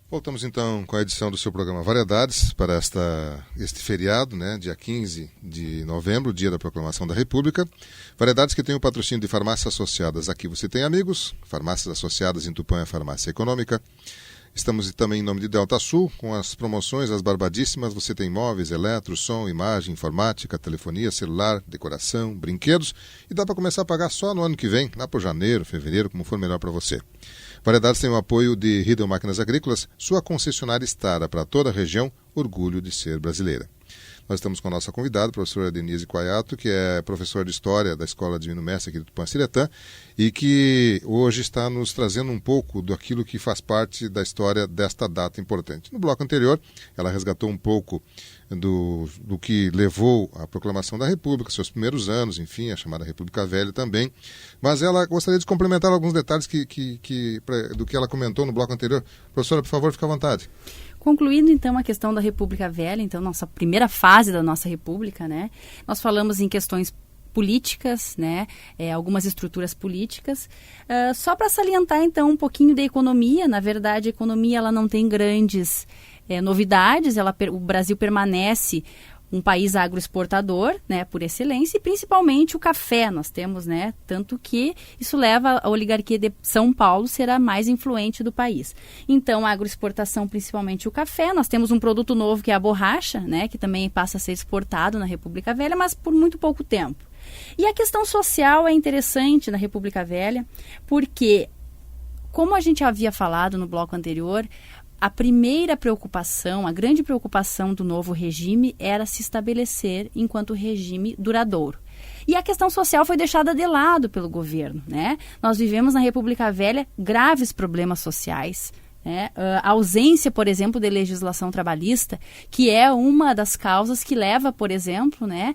Voltamos então com a edição do seu programa Variedades para este feriado, né, dia 15 de novembro, dia da Proclamação da República. Variedades que tem o patrocínio de farmácias associadas. Aqui você tem amigos, farmácias associadas em Tupã é Farmácia Econômica. Estamos também em nome de Delta Sul, com as promoções, as barbadíssimas. Você tem móveis, eletro, som, imagem, informática, telefonia, celular, decoração, brinquedos. E dá para começar a pagar só no ano que vem, lá por janeiro, fevereiro, como for melhor para você. Variedades tem o apoio de Riedel Máquinas Agrícolas, sua concessionária Estara para toda a região, orgulho de ser brasileira. Nós estamos com a nossa convidada, a professora Denise Quaiato, que é professora de História da Escola Divino Mestre aqui do Tupã-Ciretã e que hoje está nos trazendo um pouco daquilo que faz parte da história desta data importante. No bloco anterior, ela resgatou um pouco do que levou à proclamação da República, seus primeiros anos, enfim, a chamada República Velha também, mas ela gostaria de complementar alguns detalhes do que ela comentou no bloco anterior. Professora, por favor, fique à vontade. Concluindo, então, a questão da República Velha, então, nossa primeira fase da nossa República, né? Nós falamos em questões políticas, né? Algumas estruturas políticas. Só para salientar, então, um pouquinho da economia. Na verdade, a economia ela não tem grandes novidades. O Brasil permanece um país agroexportador, né, por excelência, e principalmente o café nós temos, né, tanto que isso leva a oligarquia de São Paulo ser a mais influente do país. Então, a agroexportação, principalmente o café, nós temos um produto novo que é a borracha, né, que também passa a ser exportado na República Velha, mas por muito pouco tempo. E a questão social é interessante na República Velha, porque, como a gente havia falado no bloco anterior, a primeira preocupação, a grande preocupação do novo regime era se estabelecer enquanto regime duradouro. E a questão social foi deixada de lado pelo governo, né? Nós vivemos na República Velha graves problemas sociais, né? A ausência, por exemplo, de legislação trabalhista, que é uma das causas que leva, por exemplo, né,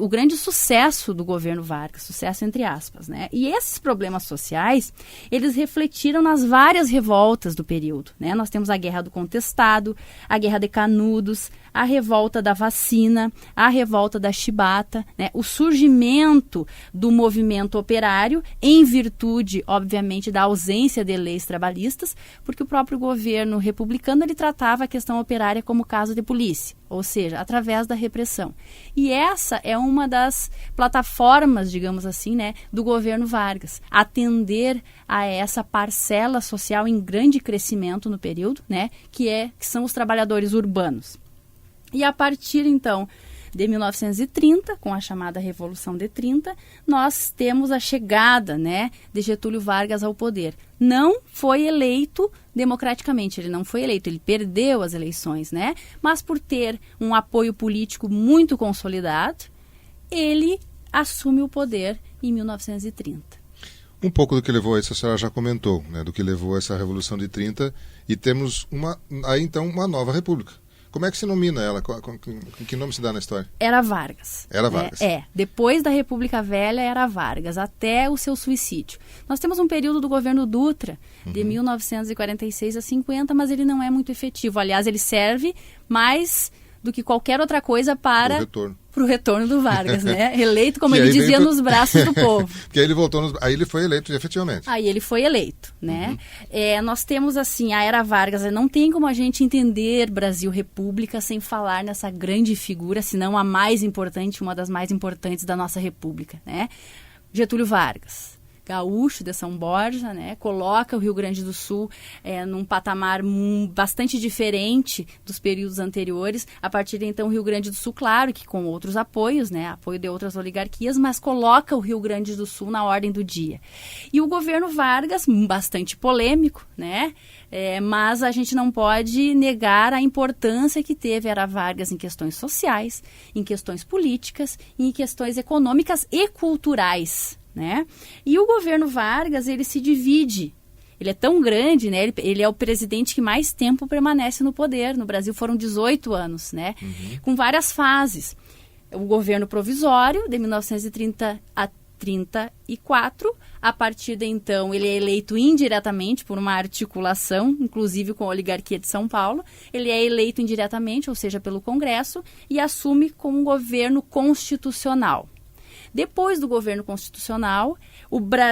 o grande sucesso do governo Vargas, sucesso entre aspas, né? E esses problemas sociais, eles refletiram nas várias revoltas do período, né? Nós temos a Guerra do Contestado, a Guerra de Canudos, a revolta da vacina, a revolta da chibata, né? O surgimento do movimento operário em virtude, obviamente, da ausência de leis trabalhistas, porque o próprio governo republicano ele tratava a questão operária como caso de polícia, ou seja, através da repressão. E essa é uma das plataformas, digamos assim, né, do governo Vargas, atender a essa parcela social em grande crescimento no período, né, que são os trabalhadores urbanos. E a partir, então, de 1930, com a chamada Revolução de 30, nós temos a chegada, né, de Getúlio Vargas ao poder. Não foi eleito democraticamente, ele não foi eleito, ele perdeu as eleições, né? Mas por ter um apoio político muito consolidado, ele assume o poder em 1930. Um pouco do que levou a isso, a senhora já comentou, né, do que levou a essa Revolução de 30, e temos aí então uma nova república. Como é que se nomina ela? Que nome se dá na história? Era Vargas. Era Vargas. Depois da República Velha era Vargas, até o seu suicídio. Nós temos um período do governo Dutra, de 1946 a 50, mas ele não é muito efetivo. Aliás, ele serve mais do que qualquer outra coisa para o retorno do Vargas, né? Eleito, como ele dizia, nos braços do povo. Porque aí ele voltou, aí ele foi eleito efetivamente. Aí ele foi eleito, né? Nós temos, assim, a Era Vargas, não tem como a gente entender Brasil República sem falar nessa grande figura, se não a mais importante, uma das mais importantes da nossa República, né? Getúlio Vargas, gaúcho de São Borja, né, coloca o Rio Grande do Sul num patamar bastante diferente dos períodos anteriores. A partir de então, o Rio Grande do Sul, claro que com outros apoios, né, apoio de outras oligarquias, mas coloca o Rio Grande do Sul na ordem do dia. E o governo Vargas, bastante polêmico, né, mas a gente não pode negar a importância que teve a Era Vargas em questões sociais, em questões políticas, em questões econômicas e culturais, né? E o governo Vargas, ele se divide. Ele é tão grande, né? Ele é o presidente que mais tempo permanece no poder. No Brasil foram 18 anos, né? Com várias fases. O governo provisório, de 1930 a 34. A partir de então, ele é eleito indiretamente por uma articulação, inclusive com a oligarquia de São Paulo. Ele é eleito indiretamente, ou seja, pelo Congresso, e assume como um governo constitucional. Depois do governo constitucional,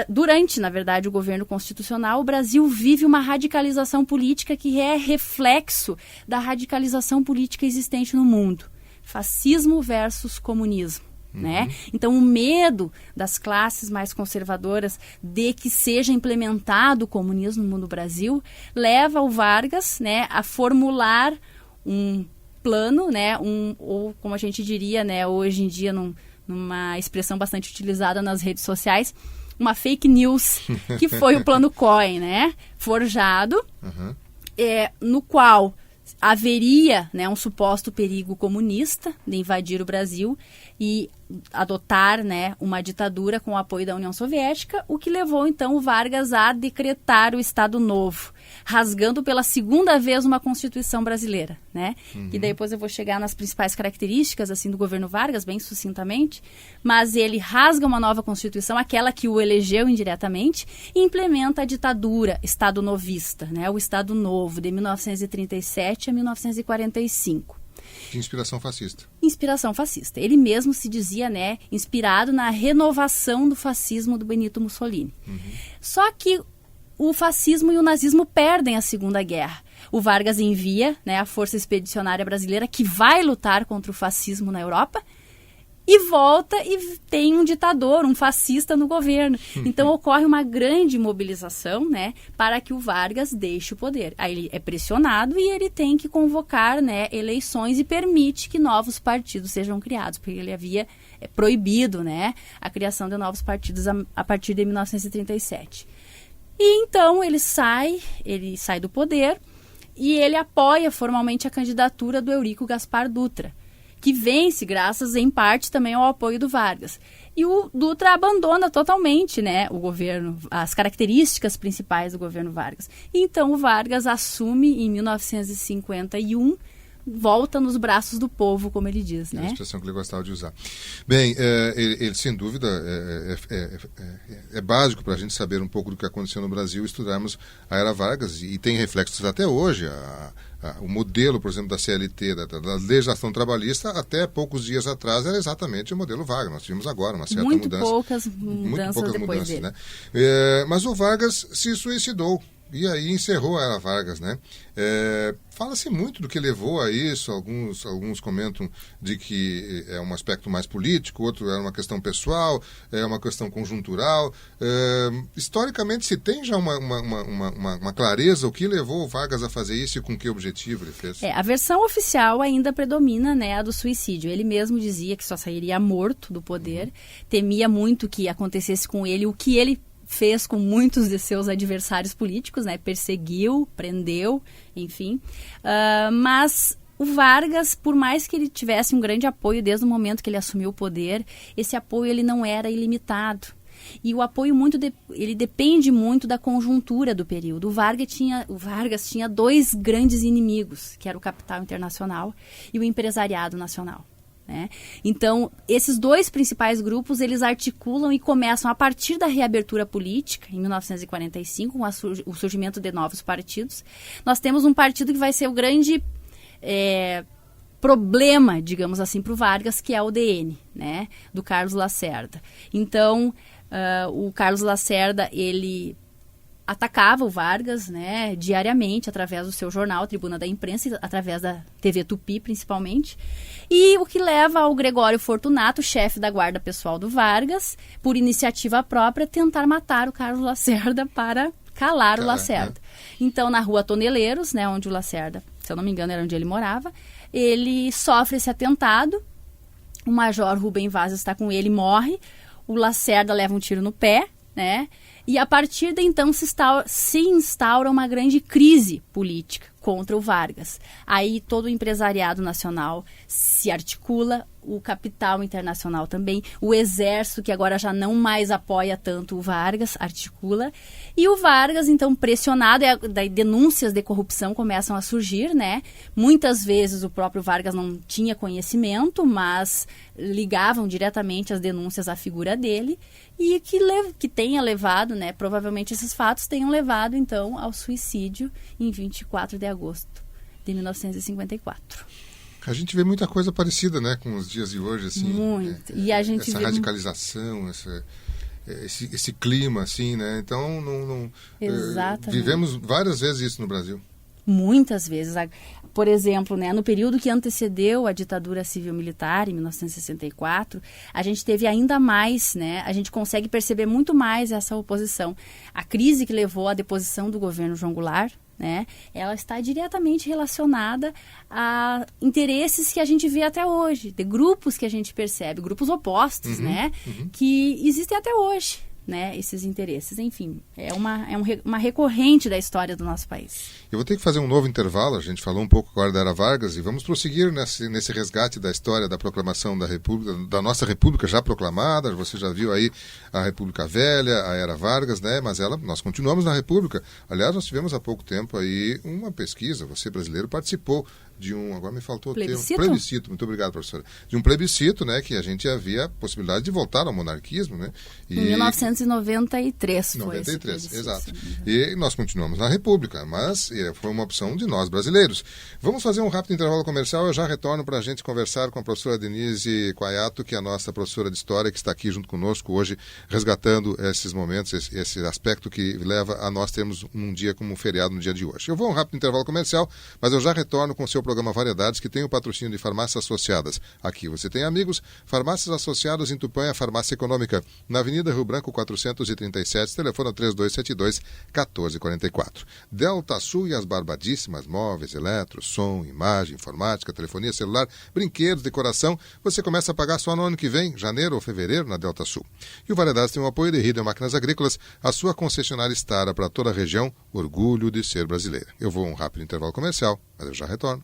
durante, na verdade, o governo constitucional, o Brasil vive uma radicalização política que é reflexo da radicalização política existente no mundo. Fascismo versus comunismo. Né? Então, o medo das classes mais conservadoras de que seja implementado o comunismo no Brasil leva o Vargas, né, a formular um plano, né, ou como a gente diria, né, hoje em dia, numa expressão bastante utilizada nas redes sociais, uma fake news, que foi o plano Cohen, né, forjado, no qual haveria, né, um suposto perigo comunista de invadir o Brasil e adotar, né, uma ditadura com o apoio da União Soviética, o que levou então o Vargas a decretar o Estado Novo, rasgando pela segunda vez uma Constituição brasileira, né? E daí depois eu vou chegar nas principais características assim do governo Vargas, bem sucintamente, mas ele rasga uma nova Constituição, aquela que o elegeu indiretamente, e implementa a ditadura Estado novista, né? O Estado Novo, de 1937 a 1945. De inspiração fascista. Inspiração fascista. Ele mesmo se dizia, né, inspirado na renovação do fascismo do Benito Mussolini. Só que o fascismo e o nazismo perdem a Segunda Guerra. O Vargas envia, né, a Força Expedicionária Brasileira, que vai lutar contra o fascismo na Europa, e volta e tem um ditador, um fascista no governo. Então ocorre uma grande mobilização, né, para que o Vargas deixe o poder. Aí ele é pressionado e ele tem que convocar, né, eleições e permite que novos partidos sejam criados, porque ele havia proibido, né, a criação de novos partidos a partir de 1937. E então ele sai do poder e ele apoia formalmente a candidatura do Eurico Gaspar Dutra, que vence graças, em parte, também ao apoio do Vargas. E o Dutra abandona totalmente, né, o governo, as características principais do governo Vargas. Então, o Vargas assume em 1951, volta nos braços do povo, como ele diz, né? É a expressão que ele gostava de usar. Bem, ele sem dúvida, é básico para a gente saber um pouco do que aconteceu no Brasil, estudarmos a era Vargas, e tem reflexos até hoje. O modelo, por exemplo, da CLT, da legislação trabalhista, até poucos dias atrás, era exatamente o modelo Vargas. Nós tivemos agora uma certa mudança. Muito poucas depois dele. Né? Mas o Vargas se suicidou. E aí encerrou a era Vargas, né? Fala-se muito do que levou a isso, alguns comentam de que é um aspecto mais político, outro é uma questão pessoal, é uma questão conjuntural. Historicamente, se tem já uma clareza o que levou o Vargas a fazer isso e com que objetivo ele fez? A versão oficial ainda predomina, né, a do suicídio. Ele mesmo dizia que só sairia morto do poder, temia muito que acontecesse com ele o que ele fez com muitos de seus adversários políticos, né? Perseguiu, prendeu, enfim. Mas o Vargas, por mais que ele tivesse um grande apoio desde o momento que ele assumiu o poder, esse apoio ele não era ilimitado. E o apoio ele depende muito da conjuntura do período. O Vargas tinha dois grandes inimigos, que era o capital internacional e o empresariado nacional. Né? Então, esses dois principais grupos, eles articulam e começam a partir da reabertura política, em 1945, com o surgimento de novos partidos. Nós temos um partido que vai ser o grande problema, digamos assim, para o Vargas, que é o DN, né? Do Carlos Lacerda. Então, o Carlos Lacerda, ele atacava o Vargas, né, diariamente, através do seu jornal, Tribuna da Imprensa, através da TV Tupi, principalmente. E o que leva ao Gregório Fortunato, chefe da guarda pessoal do Vargas, por iniciativa própria, tentar matar o Carlos Lacerda para calar o Lacerda. Então, na rua Toneleiros, né, onde o Lacerda, se eu não me engano, era onde ele morava, ele sofre esse atentado, o major Rubem Vaz está com ele, morre, o Lacerda leva um tiro no pé, né? E a partir de então se instaura uma grande crise política contra o Vargas. Aí todo o empresariado nacional se articula, o capital internacional também, o exército, que agora já não mais apoia tanto o Vargas, articula. E o Vargas, então, pressionado, daí denúncias de corrupção começam a surgir, né? Muitas vezes o próprio Vargas não tinha conhecimento, mas ligavam diretamente as denúncias à figura dele, e que tenha levado, né? Provavelmente esses fatos tenham levado, então, ao suicídio em 24 de agosto de 1954. A gente vê muita coisa parecida, né, com os dias de hoje, assim. Muito. E a gente essa vê radicalização, esse clima, assim, né? Então, Exatamente. vivemos várias vezes isso no Brasil. Muitas vezes. Por exemplo, né, no período que antecedeu a ditadura civil-militar, em 1964, a gente teve ainda mais, né, a gente consegue perceber muito mais essa oposição. A crise que levou à deposição do governo João Goulart, né, ela está diretamente relacionada a interesses que a gente vê até hoje, de grupos que a gente percebe, grupos opostos, né, que existem até hoje. Né, esses interesses, enfim, é uma recorrente da história do nosso país. Eu vou ter que fazer um novo intervalo, a gente falou um pouco agora da Era Vargas e vamos prosseguir nesse resgate da história da proclamação da República, da nossa República já proclamada. Você já viu aí a República Velha, a Era Vargas, né? Mas nós continuamos na República. Aliás, nós tivemos há pouco tempo aí uma pesquisa, você brasileiro participou de agora me faltou o termo, plebiscito, muito obrigado, professora, de um plebiscito, né, que a gente havia a possibilidade de voltar ao monarquismo, né? Em 1993 foi 93, exato. E nós continuamos na República, mas foi uma opção de nós brasileiros. Vamos fazer um rápido intervalo comercial, eu já retorno para a gente conversar com a professora Denise Quaiato, que é a nossa professora de História, que está aqui junto conosco hoje, resgatando esses momentos, esse aspecto que leva a nós termos um dia como um feriado no dia de hoje. Eu vou a um rápido intervalo comercial, mas eu já retorno com o seu programa Variedades, que tem o patrocínio de Farmácias Associadas. Aqui você tem amigos, Farmácias Associadas em Tupã, a Farmácia Econômica, na Avenida Rio Branco 437, telefone 3272-1444. Delta Sul e as barbadíssimas móveis, eletro, som, imagem, informática, telefonia celular, brinquedos, decoração, você começa a pagar só no ano que vem, janeiro ou fevereiro, na Delta Sul. E o Variedades tem o apoio de Riedel Máquinas Agrícolas, a sua concessionária Stara para toda a região, orgulho de ser brasileira. Eu vou a um rápido intervalo comercial, mas eu já retorno.